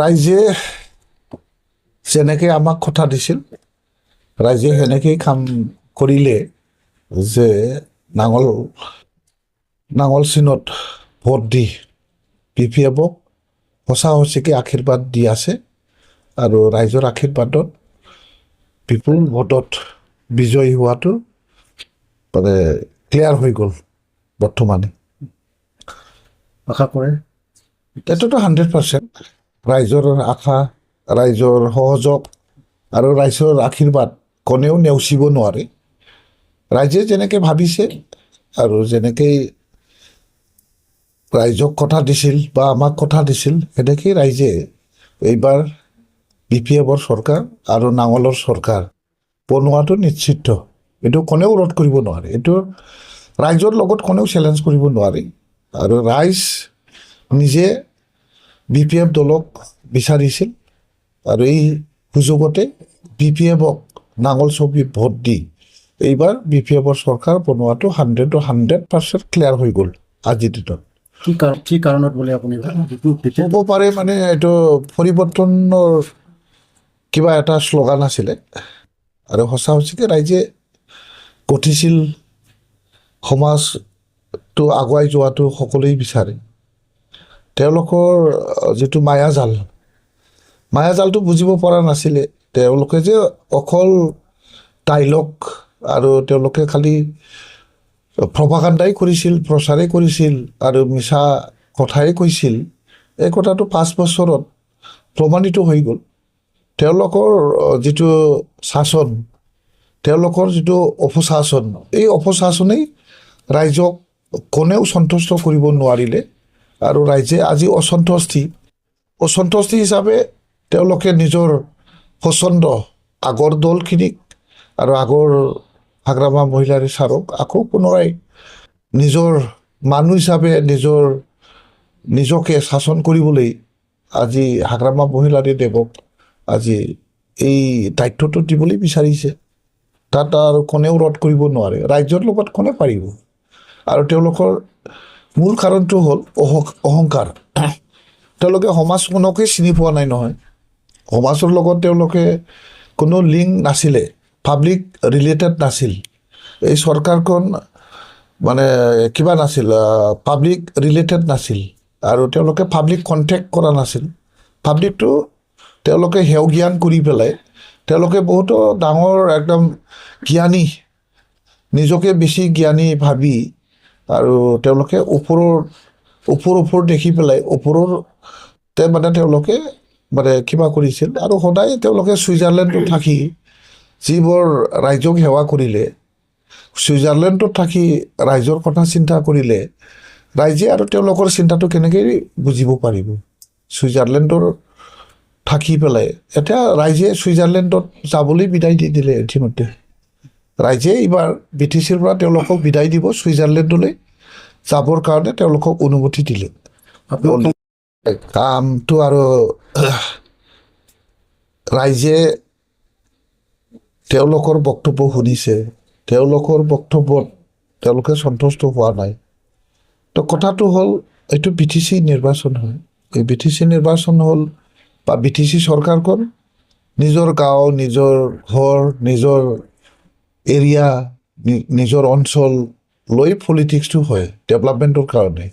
ৰাইজে যেনেকৈ আমাক কথা দিছিল, ৰাইজে সেনেকেই কাম কৰিলে যে নাঙল চিনত ভোট দি Bpfক সঁচা সঁচিকৈ আশীৰ্বাদ দি আছে আৰু ৰাইজৰ আশীৰ্বাদত বিপুল ভোটত বিজয়ী হোৱাটো মানে ক্লিয়াৰ হৈ গ'ল বৰ্তমানে। আশা কৰে এইটোতো 100% ৰাইজৰ আশা, ৰাইজৰ সহযোগ আৰু ৰাইজৰ আশীৰ্বাদ কোনেও নেওচিব নোৱাৰে। ৰাইজে যেনেকৈ ভাবিছে আৰু যেনেকৈ ৰাইজক কথা দিছিল বা আমাক কথা দিছিল, সেনেকেই ৰাইজে এইবাৰ Bpfৰ চৰকাৰ আৰু নাঙলৰ চৰকাৰ বনোৱাটো নিশ্চিত। এইটো কোনেও ৰোধ কৰিব নোৱাৰে, এইটো ৰাইজৰ লগত কোনেও চেলেঞ্জ কৰিব নোৱাৰে। আৰু ৰাইজ নিজে Bpf দলক বিচাৰিছিল আৰু এই সুযোগতে Bpfক নাঙল ছবি ভোট দি এইবাৰ Bpfৰ চৰকাৰ বনোৱাটো 100% ক্লিয়াৰ হৈ গ'ল আজিৰ দিনত। কি কাৰণত বোলে আপুনি হ'ব পাৰে মানে এইটো পৰিৱৰ্তনৰ কিবা এটা শ্লোগান আছিলে আৰু সঁচা সঁচিকৈ ৰাইজে গঠিছিল সমাজটো আগুৱাই যোৱাটো সকলোৱে বিচাৰে। তেওঁলোকৰ যিটো মায়াজালটো বুজিব পৰা নাছিলে। তেওঁলোকে যে অকল ডাইলগ আৰু তেওঁলোকে খালি প্ৰপাগাণ্ডাই কৰিছিল, প্ৰচাৰেই কৰিছিল আৰু মিছা কথাই কৈছিল, এই কথাটো 5 বছৰত প্ৰমাণিত হৈ গ'ল। তেওঁলোকৰ যিটো শাসন, তেওঁলোকৰ যিটো অপশাসন, এই অপশাসনেই ৰাইজক কোনেও সন্তুষ্ট কৰিব নোৱাৰিলে আৰু ৰাইজে আজি অসন্তুষ্টি হিচাপে তেওঁলোকে নিজৰ পচন্দ আগৰ দলখিনিক আৰু আগৰ হাগ্ৰামা মহিলাৰ ছাৰক আকৌ পুনৰাই নিজৰ মানুহ হিচাপে নিজকে শাসন কৰিবলৈ আজি হাগ্ৰামা মহিলাৰী দেৱক আজি এই দায়িত্বটো দিবলৈ বিচাৰিছে। তাত আৰু কোনেও ৰোধ কৰিব নোৱাৰে, ৰাইজৰ লগত কোনে পাৰিব। আৰু তেওঁলোকৰ মূল কাৰণটো হ'ল অহংকাৰ। তেওঁলোকে সমাজখনকে চিনি পোৱা নাই নহয়। সমাজৰ লগত তেওঁলোকে কোনো লিংক নাছিলে, পাব্লিক ৰিলেটেড নাছিল। এই চৰকাৰখন মানে কিবা নাছিল, পাব্লিক ৰিলেটেড নাছিল আৰু তেওঁলোকে পাব্লিক কণ্টেক্ট কৰা নাছিল। পাব্লিকটো তেওঁলোকে হেয় জ্ঞান কৰি পেলাই তেওঁলোকে বহুতো ডাঙৰ একদম জ্ঞানী, নিজকে বেছি জ্ঞানী ভাবি আৰু তেওঁলোকে ওপৰ দেখি পেলাই ওপৰতে মানে তেওঁলোকে মানে কিবা কৰিছিল। আৰু সদায় তেওঁলোকে ছুইজাৰলেণ্ডত থাকি যিবোৰ ৰাইজক সেৱা কৰিলে, ছুইজাৰলেণ্ডত থাকি ৰাইজৰ কথা চিন্তা কৰিলে, ৰাইজে আৰু তেওঁলোকৰ চিন্তাটো কেনেকৈ বুজিব পাৰিব। ছুইজাৰলেণ্ডৰ থাকি পেলাই এতিয়া ৰাইজে ছুইজাৰলেণ্ডত যাবলৈ বিদায় দি দিলে। ইতিমধ্যে ৰাইজে এইবাৰ BTCৰ পৰা তেওঁলোকক বিদায় দিব, ছুইজাৰলেণ্ডলৈ যাবৰ কাৰণে তেওঁলোকক অনুমতি দিলে। কামটো আৰু ৰাইজে তেওঁলোকৰ বক্তব্য শুনিছে, তেওঁলোকৰ বক্তব্যত তেওঁলোকে সন্তুষ্ট হোৱা নাই। তো কথাটো হ'ল এইটো BTC নিৰ্বাচন হয়। এই BTC নিৰ্বাচন হ'ল বা BTC চৰকাৰখন নিজৰ গাঁও, নিজৰ ঘৰ, নিজৰ এৰিয়া, নিজৰ অঞ্চল লৈ পলিটিক্সটো হয় ডেভেলপমেণ্টৰ কাৰণে।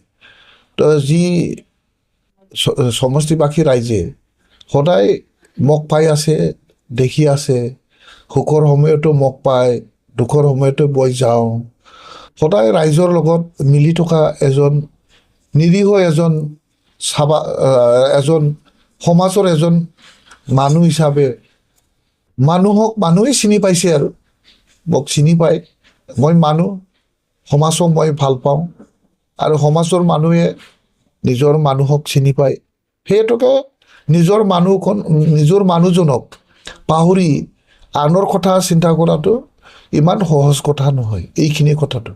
তো যি সমষ্টিবাসী ৰাইজে সদায় মোক পাই আছে, দেখি আছে, সুখৰ সময়তো মোক পায়, দুখৰ সময়তো মই যাওঁ, সদায় ৰাইজৰ লগত মিলি থকা এজন নিৰীহ এজন সমাজৰ এজন মানুহ হিচাপে মানুহে চিনি পাইছে আৰু মোক চিনি পায়। মই মানুহ, সমাজক মই ভাল পাওঁ আৰু সমাজৰ মানুহে নিজৰ মানুহক চিনি পায়। সেইটোকে নিজৰ মানুহজনক পাহৰি আনৰ কথা চিন্তা কৰাটো ইমান সহজ কথা নহয়। এইখিনি কথাটো